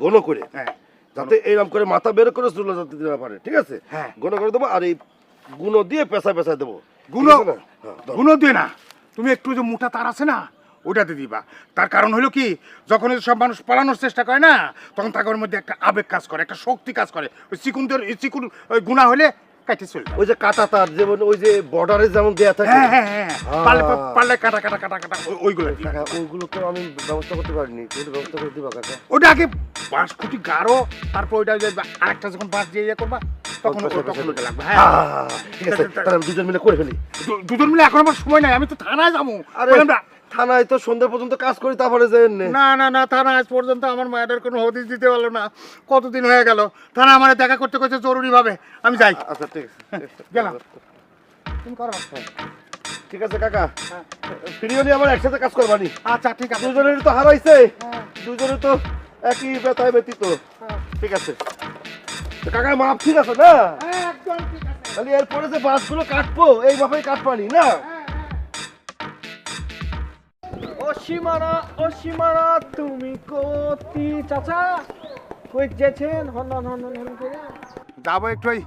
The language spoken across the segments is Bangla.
ঘন করে, যাতে এইরকম করে মাথা বের করে চলে যেতে দিতে না পারে, ঠিক আছে? ঘন করে দেবো, আর এই গুঁড়ো দিয়ে পেঁচা পেঁচা দেবো। গুঁড়ো দিয়ে না, তুমি একটু যে মোটা তার আছে না ওটাতে দিবা। তার কারণ হলো কি, যখন সব মানুষ পালানোর চেষ্টা করে না, তখন তাদের মধ্যে একটা আবেগ কাজ করে, একটা শক্তি কাজ করে। ওই চিকুন ওই গুণা হলে কাটে চলে, ওই যে কাটা তার, যেমন ওই যে বর্ডারে যেমন দেয়া থাকে, পারলে কাটা কাটা কাটা কাটা ওইগুলো ওইগুলো তো আমি ব্যবস্থা করতে পারিনি, একটু ব্যবস্থা করে দিবা কাকা? ওটা আগে বাঁশ খুঁটি গাড়ো, তারপর ওইটা আরেকটা যখন বাঁশ দিয়ে ইয়ে করবা তখন ওটা লাগবে। ঠিক আছে, তাহলে আমি দুজন মিলে করে ফেলি। দুজন মিলে? এখন আমার সময় নাই, আমি তো থানায় যাবো। থানায় তো সন্ধ্যা পর্যন্ত কাজ করি, তারপরে যাই। না না না, থানা আজ পর্যন্ত আমার মায়ের কোনো হদিস দিতে পারলো না, কতদিন হয়ে গেল। থানা আমার দেখা করতে করতে জরুরি ভাবে, আমি যাই। আচ্ছা ঠিক আছে, গেলাম। তুমি করো। ঠিক আছে কাকা, ফ্রি হলে আবার একসাথে কাজ করবানি। আচ্ছা ঠিক আছে। দুজনের তো হারাইছে, দুজনে তো একই ব্যথায় ব্যতীত। ঠিক আছে কাকা, মাপ ঠিক আছে না? একদম ঠিক আছে। তাহলে এরপরে যে বাসগুলো কাটবো এই মাপেই কাটবানি না? ও সীমানা তুমি কোতি চাচা কই যেছেন? হন করে যাবো একটু ওই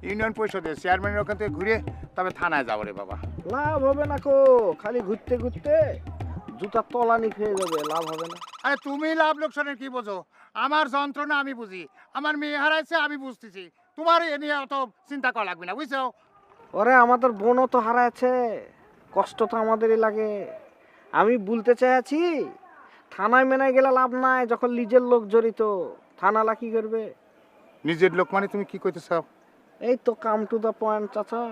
ইউনিয়ন পরিষদে চেয়ারম্যানের ওখান থেকে ঘুরে তবে থানায় যাবো রে বাবা। লাভ হবে না কো, খালি ঘুরতে ঘুরতে জুতা তলানি খেয়ে যাবে, লাভ হবে না। আরে তুমি লাভ লোকসানের কি বোঝো? আমার যন্ত্রণা আমি বুঝি, আমার মেয়ে হারাইছে আমি বুঝতেছি, তোমার এ নিয়ে অত চিন্তা করা লাগবে না, বুঝছো? ওরে আমাদের বোনও তো হারাচ্ছে, কষ্ট তো আমাদেরই লাগে। আমি বলতে চাইছি থানায় মেনায় গেলে লাভ নাই, যখন নিজের লোক জড়িত, থানালা কি করবে? নিজের লোক মানে তুমি কি কইতেছ? এই তো কাম টু দ্য পয়েন্ট চাচা।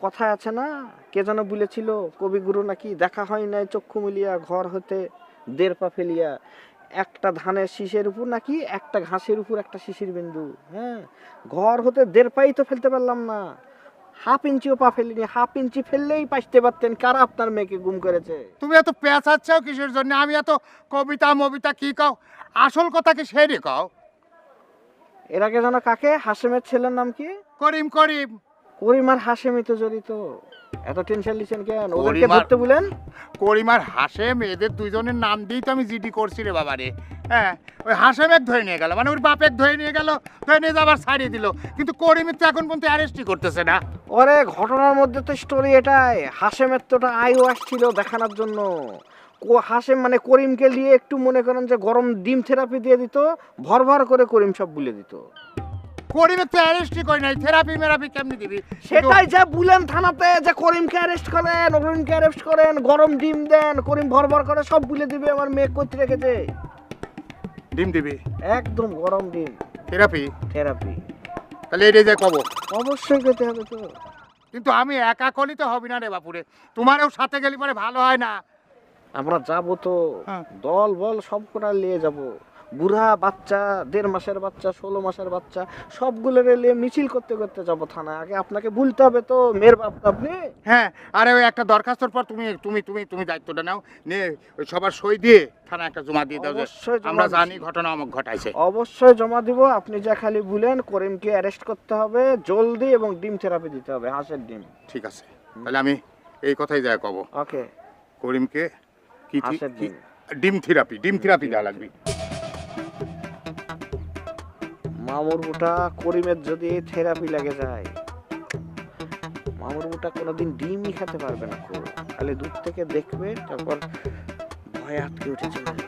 কথায় আছে না, কে যেন বলেছিল কবিগুরু নাকি, দেখা হয় নাই চক্ষু মিলিয়া ঘর হতে 1.5 পা ফেলিয়া, একটা ধানের শীষের উপর নাকি একটা ঘাসের উপর একটা শিশির বিন্দু। হ্যাঁ, ঘর হতে 1.5 পাই তো ফেলতে পারলাম না, 1/2 ইঞ্চিও পা ফেলিনি। 1/2 ইঞ্চি ফেললেই পাইতে পারতেন কারা আপনার মেয়েকে গুম করেছে। তুমি এত পেঁচাচ্ছাও কিসের জন্য? আমি এত কবিতা মবিতা কি কও, আসল কথা কি সেরে কও। এর আগে যেন কাকে, হাসেমের ছেলের নাম কি? করিম। করিম আর হাসেমই তো জড়িত, এত টেনশন লিছেন কেন? ওদেরকে ধরতে বলেন। করিম আর হাসেম, এদের দুইজনের নাম দিয়েই তো আমি জিডি করছি রে বাবা রে। হ্যাঁ, ওই হাসেমের ধরে নিয়ে গেল, মানে ওর বাপের ধরে নিয়ে গেল, ধরে নিয়ে যাবার ছাড়িয়ে দিল, কিন্তু করিমের তো এখন পর্যন্ত অ্যারেস্টই করতেছে না। ওরে ঘটনার মধ্যে তো স্টোরি এটাই, হাসেমের তো আইও আসছিল দেখানোর জন্য। হাসেম মানে করিমকে নিয়ে একটু মনে করেন যে গরম ডিম থেরাপি দিয়ে দিত, ভর করে করিম সব বলে দিত। করিমের তো অ্যারেস্টই করি নাই, থেরাপি মেরাপি কেমনি দিবি? সেটাই যা বলেন থানাতে, যে করিমকে অ্যারেস্ট করেন, করিমকে অ্যারেস্ট করেন, গরম ডিম দেন, করিম ভর করে সব বলে দিবে আমার মেয়ে করতে রেখেছে। ডিম দিবি? একদম গরম ডিম থেরাপি। তাহলে এটাই যে কব, অবশ্যই খেতে হবে তো। কিন্তু আমি একা কলি তো হবি না রে বাপুরে, তোমারও সাথে গেলে পরে ভালো হয় না। আমরা যাবো তো, দল বল সব কটা নিয়ে যাব, বুড়া বাচ্চা, 1.5 মাসের বাচ্চা, 16 মাসের বাচ্চা, সবগুলো নিয়ে মিছিল করতে করতে যাব থানায়। আগে আপনাকে বলতে হবে তো, মেয়ের বাপ আপনি। হ্যাঁ, আরে ওই একটা দরখাস্তর পর তুমি দায়িত্বটা নাও, নিয়ে ওই সবার সই দিয়ে থানায় একটা জমা দিয়ে দাও, আমরা জানি ঘটনা অমুক ঘটাইছে। অবশ্যই জমা দিব। আপনি যা খালি বলেন করিমকে অ্যারেস্ট করতে হবে জলদি, এবং ডিম থেরাপি দিতে হবে, হাঁসের ডিম। ঠিক আছে, তাহলে আমি এই কথাই যাই কব। ওকে, করিমকে কি হাঁসের ডিম, ডিম থেরাপি দেওয়া লাগবে। মামুর বুটা করিমের যদি থেরাপি লেগে যায়, মামুর বুটা কোনোদিন ডিমই খেতে পারবে না, খালি দূর থেকে দেখবে, তারপর ভয়ে আটকে উঠে চলে যাবে।